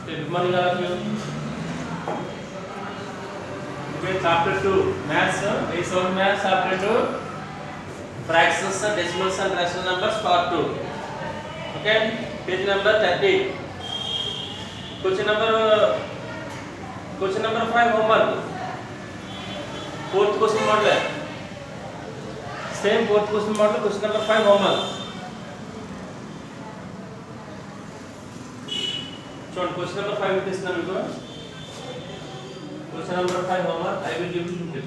Okay, good morning all of you. Okay, chapter 2, maths, base of maths, chapter 2, fractions, decimals and rational numbers, part 2. Okay, page number 30. Question number 5, homework. Fourth question model. Same fourth question model, question number 5, homework. So, question number 5 is number. Question number 5 homework. I will give you it.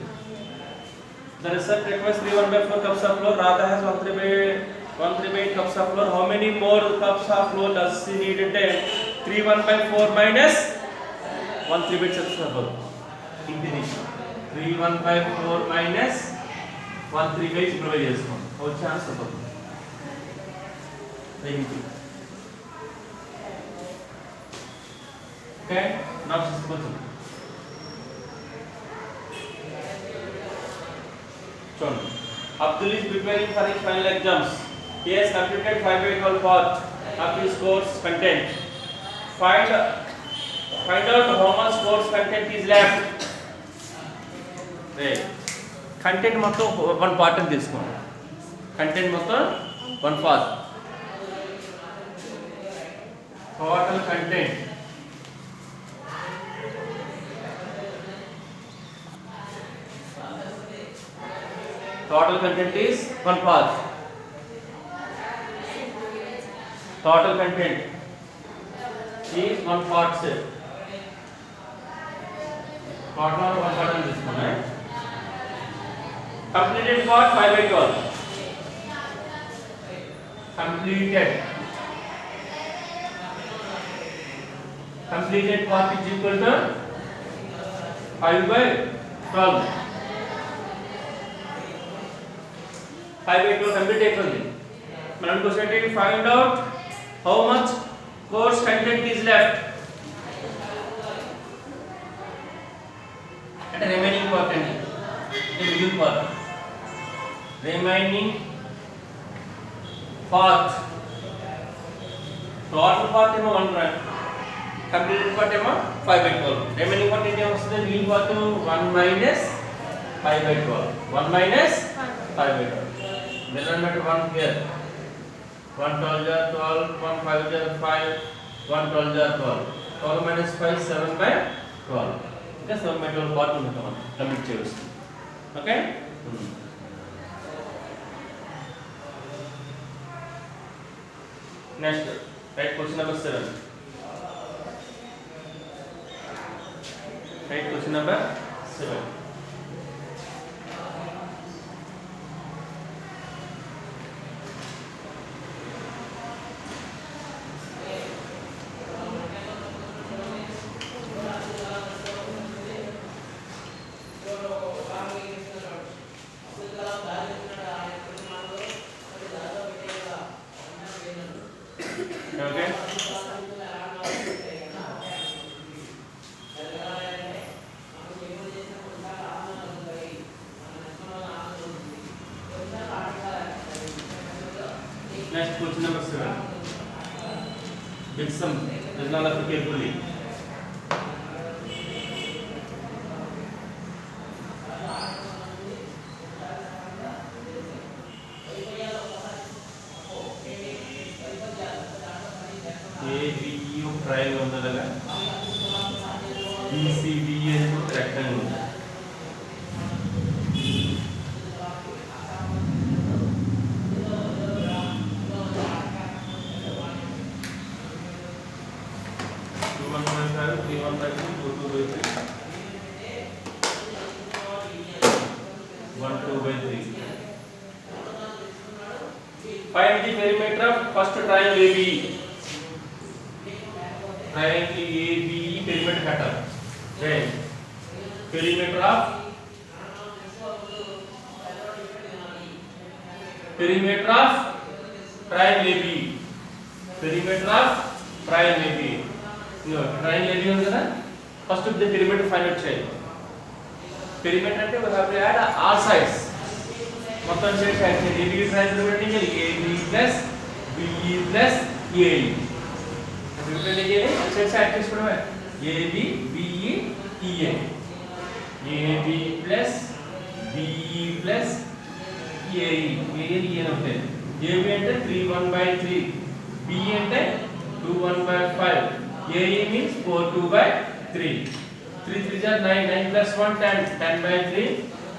The research requires 3/1/4 cups of flour. Radha has 1/3/8 cups of flour. How many more cups of flour does she need to take? 3/1/4 minus 1/3/8 cups of flour. Into this 3/1/4 minus 1/3/8 ఇప్పుడు చేస్తాం. వచ్చే answer అవుతుంది. Okay, now this is question. So, Abdul is preparing for his final exams. He has completed 5/12 part of his course content. Find out how much course content is left. Right. Content మొత్తం one part అని తీసుకోండి. Content మొత్తం one part. Total content. Total content is one part. Total content is one part set. Total one part in this one, right? Completed part 5/12. Completed part is equal to 5/12. 5/12 complete అయిపోయింది. మనం question ఏంటి? Find out how much course content is left. అంటే remaining part అండి, ఇది మిగిలిన part. Remaining part total part ఏమో 1 rank, completed part ఏమో 5/12. Remaining part ఏంటి వస్తుంది? మిగిలిన part 1 minus 5/12. 1 minus 5/12. Then I met 1 here. 1 12 are 12, 1 5 are 5, 1 12 are 12. 12 minus 5, 7/12. Okay, 7/12 part ఉంది కదా మనం కంప్లీట్ చేయవచ్చు. Okay, next right question number 7. Right question number 7. Okay. Next question number 7. With some listen all of you carefully. ABU triangle ఉందలగా BCDE అనేది rectangle ఉంది. Find the perimeter of first triangle ABE. Triangle ABE perimeter kata. Then perimeter of triangle ABE. Perimeter of triangle ABE. No, triangle ABE ఉంది కదా. First of the perimeter find out చేయాలి. Perimeter అంటే we have to add all sides. మొత్తం సైడ్స్ యాడ్ చేయాలి. ABE triangle పెట్టించాలి. AB plus BE plus AE. Represent చేయాలి ఎల్సిఎం యాడ్ చేసుకోవడమే AB BE EA AB plus BE plus AE AE EA అవుతాయి ఏబి అంటే 3/1/3 బిఈ అంటే 2/1/5 AE means 4/2/3 3 3 are 9 9 plus 1 10 10/3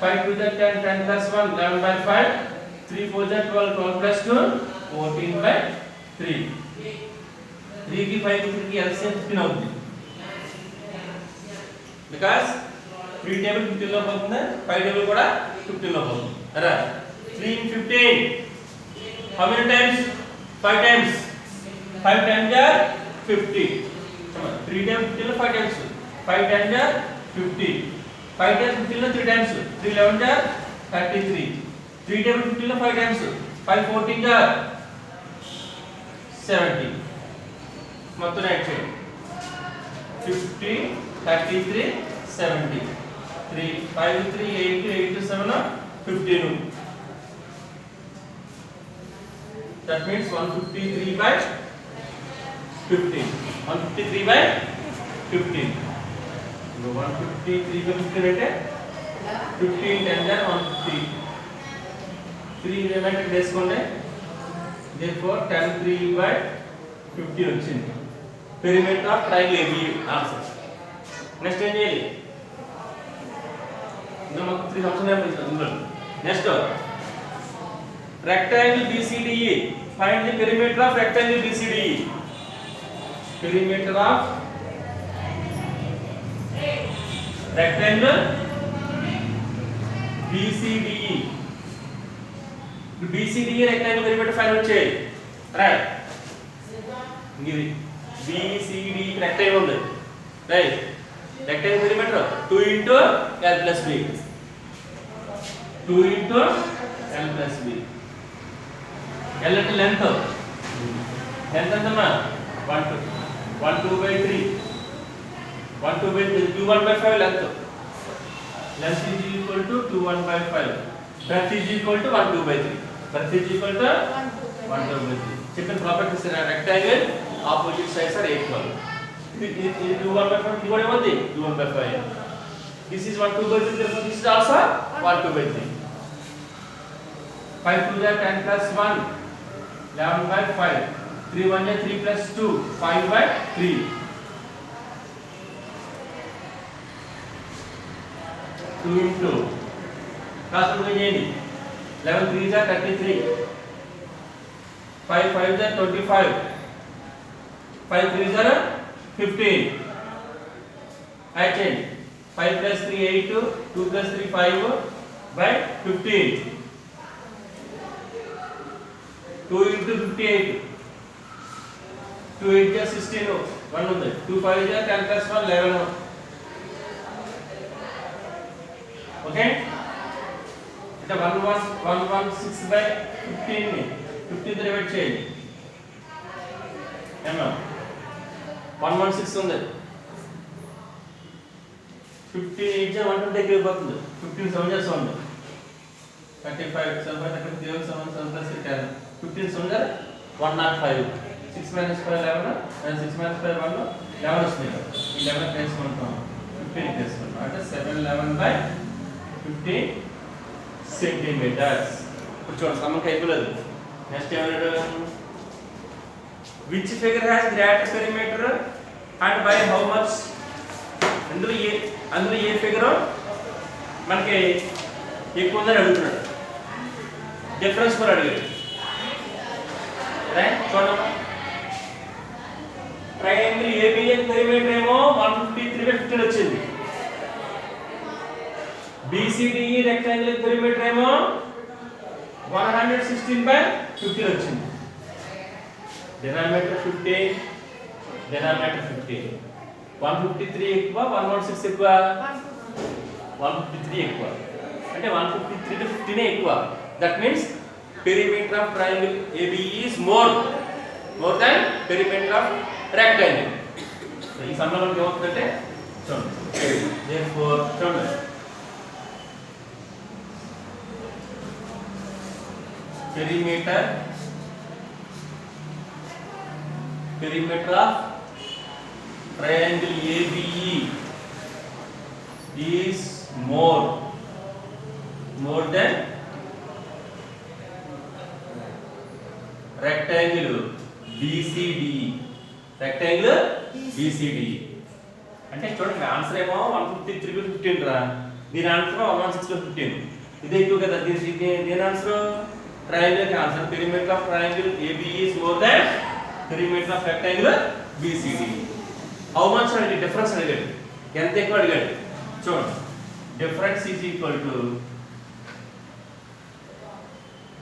5 2 are 10 10 plus 1 11/5 3 4 are 12 12 plus 2 14/3 3 की 5 की 3 की LCM 15 అవుతుంది because 3 టేబుల్ 15 లో పోతుంది 5 టేబుల్ కూడా 15 లో పోతుంది అరా 3 in 15 how many times 5 times 5 times are 50 3 times 15 లో 5 times 5 times are 50 5 times 15 లో 3 times 3 11 are 33 3 table 15 లో 5 times 5 14 are 70 మొత్తం యాడ్ చేయండి 50 33 70 3 5 3 8 8 7 15 that means 153 by 15 153 by 15 153 by 15 అంటే 15 10 are 150 3 రిమైండర్ చేసుకోండి therefore 10 3 by 15 వచ్చింది perimeter of triangle AB answer next ఏం చేయాలి ఇందులో మనకు 3 ఆప్షన్ ఉంది next rectangle BCDE find the perimeter of rectangle BCDE perimeter of rectangle BCDE BCDE rectangle perimeter find out చేయాలి right ఇది BCD rectangle ఉంది right rectangle perimeter 2 into L plus B 2 into L plus B L అంటే length ఎంతమ్మా 1 2 by 3 1 2 by 3 2 1 by 5 length is equal to 2 1 by 5 breadth is equal to 1 2 by 3 breadth is equal to 1 2 by 3 చెప్పిన properties rectangle opposite sides are equal ఇది 2 1 by 5 ఇది కూడా ఏమవుతుంది 2 1 by 5 this is 1 2 by 3 therefore this is also 1 2 by 3 5 2 are 10 plus 1 11 by 5 3 1 are 3 plus 2 5 by 3 2 into class number చేయండి 11 3 are 33 5 5 are 25 5 3 are 15 add చేయండి 5 plus 3 8 2 plus 3 5 by 15 2 into 58 2 8 is 16 1 ఉంది 2 5 is 10 plus 1 11 okay అంటే 116 by 15 ని 15 తో divide చేయండి ఏమో 116 ఉంది 15 8 1 దగ్గర పోతుంది 15 7 చేస్తా ఉంది 35 7 by 33 7 7 plus 10 15 7 105 6 minus 5 11 and 6 minus 5 1 11 వస్తుంది ఈ 11 తీసుకుంటాం 15 తీసుకుంటాం అంటే 711 by 15 సెంటీమీటర్స్ ఇప్పుడు చూడండి సమ్మకి అయిపోలేదు నెక్స్ట్ ఏమన్నాడు which figure has greater perimeter and by how much అందులో ఏ ఫిగర్ మనకి ఎక్కువ ఉందని అడుగుతున్నాడు డిఫరెన్స్ కూడా అడిగాడు రైట్ చూడండి ట్రయాంగిల్ ఏబిఎన్ పెరిమీటర్ ఏమో 153 by 15 వచ్చింది BCDE రెక్టాంగిల్ పెరిమీటర్ ఏమో 116 by 15 వచ్చింది డినామినేటర్ 15 డినామినేటర్ 15 153 ఎక్కువ 116 ఎక్కువ 153 ఎక్కువ అంటే 153 to 15 ఎక్కువ that means perimeter of triangle ABE is more than perimeter of rectangle ఈ సమ్మలో మనకి ఏమవుతుందంటే చూడండి therefore చూడండి perimeter of triangle ABE is more than rectangle BCDE. rectangle BCDE అంటే చూడండి ఆన్సర్ ఏమో 153/15 రా, దీని ఆన్సర్ 116/15. ఇదే ఎక్కువ కదా. దీని ఆన్సర్ ట్రయాంగిల్ కి answer perimeter of triangle ABE is more than perimeter of rectangle BCDE. How much అడిగి డిఫరెన్స్ అడిగాడు, ఎంత ఎక్కువ అడిగాడు చూడండి. Difference is equal to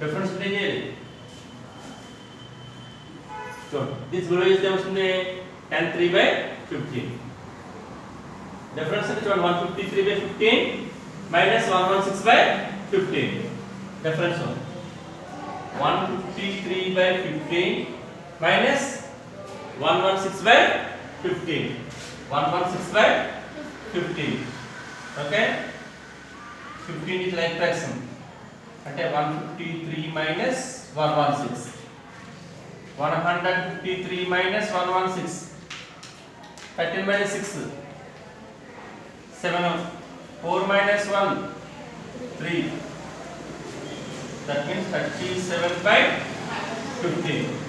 difference ఏం చేయాలి చూడండి. దిస్ విలువ ఇస్తే వస్తుంది 10/3/15. డిఫరెన్స్ అంటే చూడండి 153/15 minus 116/15. Difference 153/15 minus 116/15. 116/15. Okay, 15 is like fraction అంటే 153 minus 116. 153 minus 116 13/6 7. 4 minus 1 3. That means 37/15.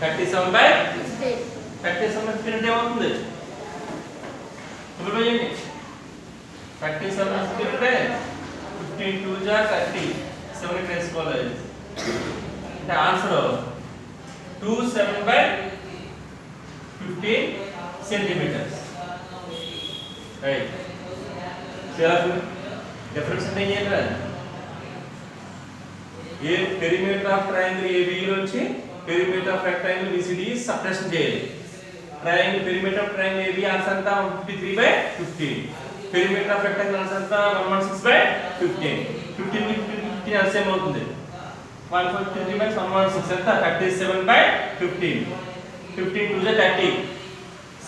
37/15. 37/15 అంటే ఏమవుతుంది సింపుల్ చేయండి. 37/15 అంటే 15 2 జా 30 7 వేసుకోవాలి. అంటే ఆన్సర్ 27/15 సెంటీమీటర్స్. రైట్. డిఫరెన్స్ అంటే ఏం చేయాలి, a perimeter of triangle ABE నుంచి perimeter of rectangle BCDE subtraction చేయాలి. Triangle perimeter of triangle ABE answer అంతా 153/15. పెరిమీటర్ ఆఫ్ రెక్టాంగిల్ ఆన్సర్ అంతా 116/15. 15 సేమ్ అవుతుంది. 153 మైనస్ 116 ఎంత 37/15. 15 2 జా 30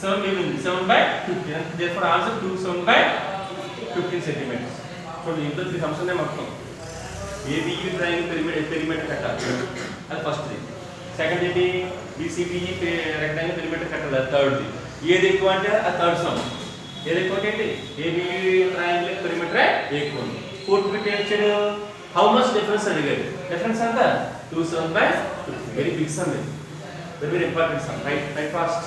7 మిగిలింది 7/15. therefore answer 27/15 centimetres. చూడండి ఇంట్లో 3 సమ్స్ ఉన్నాయి మొత్తం. ABE ట్రయాంగిల్ పెరిమీటర్ కట్టాలి, అది ఫస్ట్ ది. సెకండ్ ఏంటి BCDE రెక్టాంగిల్ పెరిమీటర్ కట్టాలి, అది థర్డ్ ది. ఏది ఎక్కువ అంటే అది థర్డ్ సమ్. ఏది ఎక్కువ అంటే ఏంటి ABE ట్రయాంగిల్ పెరిమీటర్ ఎక్కువ. ఫోర్త్ బిట్ ఏం ఇచ్చాడు, హౌ మచ్ డిఫరెన్స్ అడిగాడు. డిఫరెన్స్ ఎంత 27/15. Very big sum, very important sum. Right fast.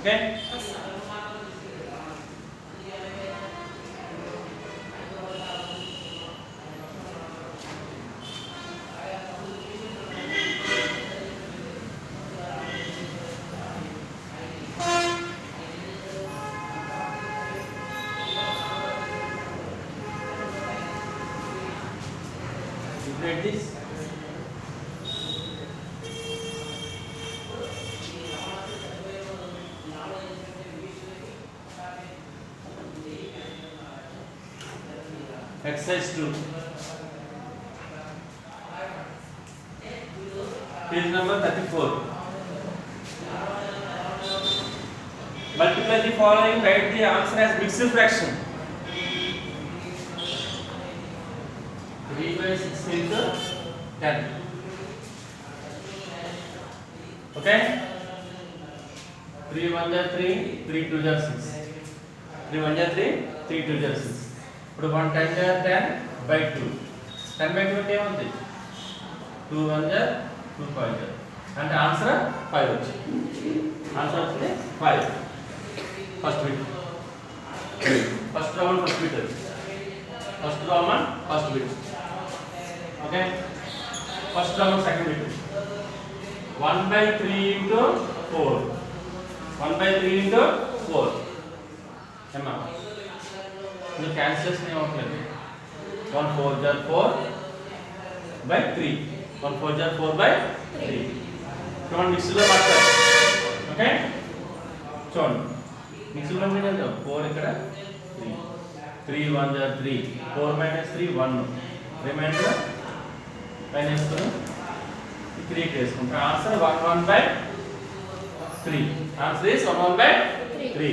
Okay? You read this? Exercise 2. Page number 34. Multiply the following, write the answer as mixed fraction. 3/6 into 10. Okay? 3 1 are 3, 3 2 are 6. 3 1 are 3, 3 2 are 6. ఇప్పుడు 1 10 by 2. 10 by 2 అంటే ఏముంది 2 1 జా 2 5 జా అంటే answer 5 వచ్చింది. Answer వచ్చింది 5. First bit, first Roman first bit, first Roman first bit. Okay, first Roman second bit 1/3 into 4. 1/3 into 4 ఏమా ఇది క్యాన్సిలేషన్ ఏమవుతుంది 1 4 jar 4 by 3 1 4 jar 4 by 3 చూడండి మిక్సీలో మార్చాలి ఓకే చూడండి మిక్సీలో మీన్ 4 ఇక్కడ 3 3 1 jar 3 4 minus 3 1 రిమైండర్ పైన వేసుకొని 3 వేసుకుంటాం answer 1 1 by 3 answer is 1 1 by 3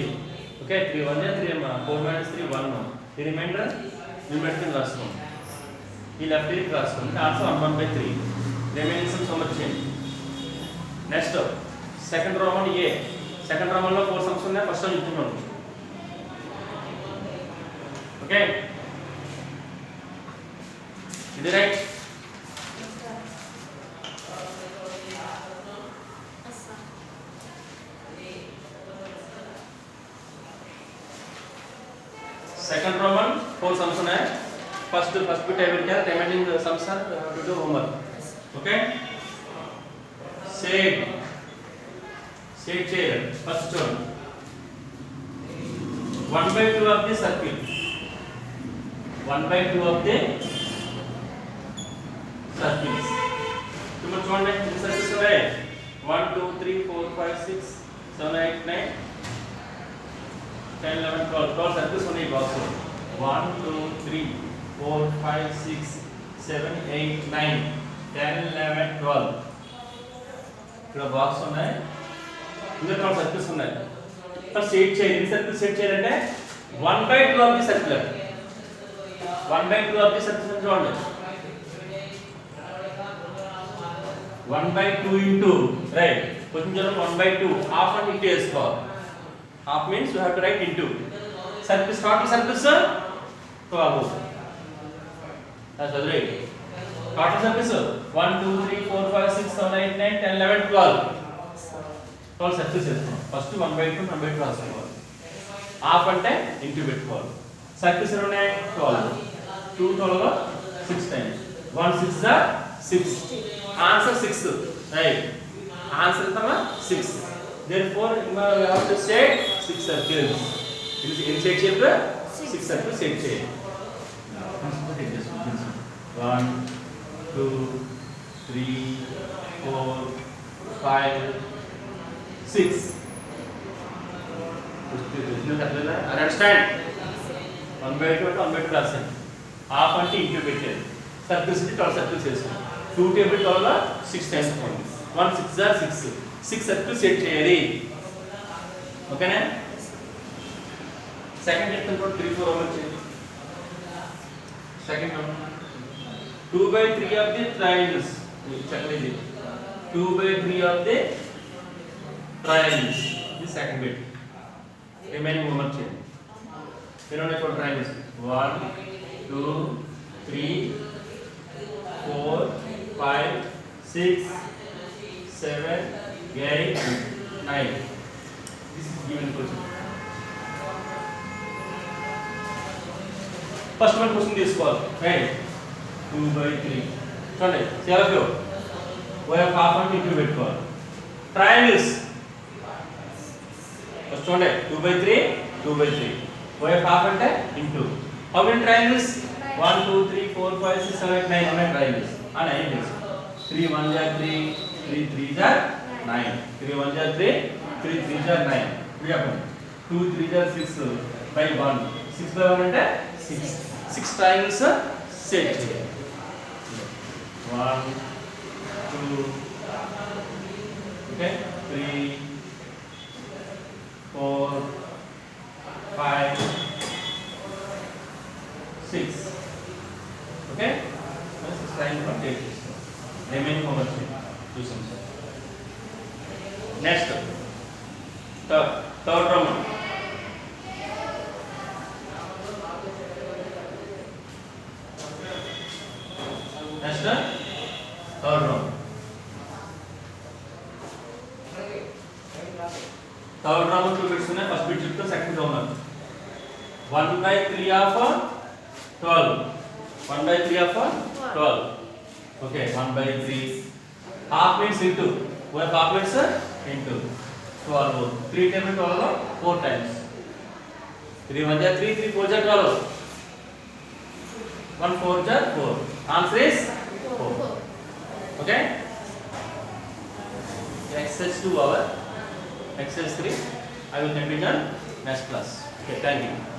okay 3 1 jar 3 4 minus 3 1 the remainder numerator రాసుకోండి ఈ లెఫ్ట్ హ్యాండ్ రాసుకోండి answer 1 1 by 3 remaining some so much change next second Roman A second Roman లో 4 సమ్స్ ఉన్నాయి first one ఇస్తున్నాను okay ఇది రైట్ second roman 4 sums ఉన్నాయి first bit I will tell remaining sums are to do homework okay shade chair first one 1 by 2 of the circle 1 by 2 of the circles तुम చూడండి ఈ circles ఉన్నాయి 1 2 3 4 5 6 7 8 9 10 11 12 circles ఉన్నాయి box 1 2 3 4 5 6 7 8 9 10 11 12 ఇక్కడ box ఉన్నాయి ఇంకా 12 circles ఉన్నాయి ఫస్ట్ సెట్ చేయండి ఈ సర్కిల్ సెట్ చేయాలంటే 1 by 2 of the circle 1 by 2 of the circle చూడండి 1 by 2 into right కొంచెం 1 by 2 half and into వేసుకోవాలి half means you have to write into circles total circles 12 that's right total circles 1 2 3 4 5 6 7 8 9 10 11 12 circles చేస్తాం first 1 by 2 1 by 2 రాసుకోవాలి half అంటే into పెట్టుకోవాలి circles ఎన్ని ఉన్నాయి 12 2 12 6 times 1 6 6 answer 6 right answer ఎంతమా 6 therefore you have to say 6 circles in set shape 6 circles set shape 1 2 3 4 5 6 understand 1 by 2 1 by 2 రాసాను half అంటే into పెట్టాను circles ని 12 circles చేస్తాను 2 table 12 6 times 1 6 are 6 6 circles set చేయాలి ఓకేనా సెకండ్ చెప్తాను కూడా 3 4 ఓవర్ చేయండి second 2 by 3 of the triangles చెప్పండి 2 by 3 of the triangles this second bit remaining over చేయండి ఎన్ని four triangles 1 2 3 4 5 6 7 8 9 this is given question first one question తీసుకోవాలి right 2 by 3 చూడండి చాలా flow we have half and into పెట్టుకోవాలి triangles first చూడండి 2 by 3 2 by 3 we have half అంటే into how many triangles 1 2 3 4 5 6 7 8 9 ఉన్నాయి triangles ఆ 9 తెలుసు 3 1 jar 3 3 3 jar 9 3 1 jar 3 3 3 jar 9 ఇది చెప్పండి 2 3 jar 6 by 1 6 by 1 అంటే 6 triangles set చేయాలి 1 2 okay 3 4 5 6 okay this is triangle complete remaining over do some next third roman next third roman third roman two bits ఉన్నాయి first bit చెప్తా second roman 1 by 3 of 12 1 by 3 of 12 okay 1 by 3 half means into what half means into 12. 3 times 12, 4 times. 3 1 ja 3, 3 4 ja 12. 1 4 ja 4. Answer is 4. Okay? Exercise 2 hour. Exercise 3. I will continue next class. Okay, thank you.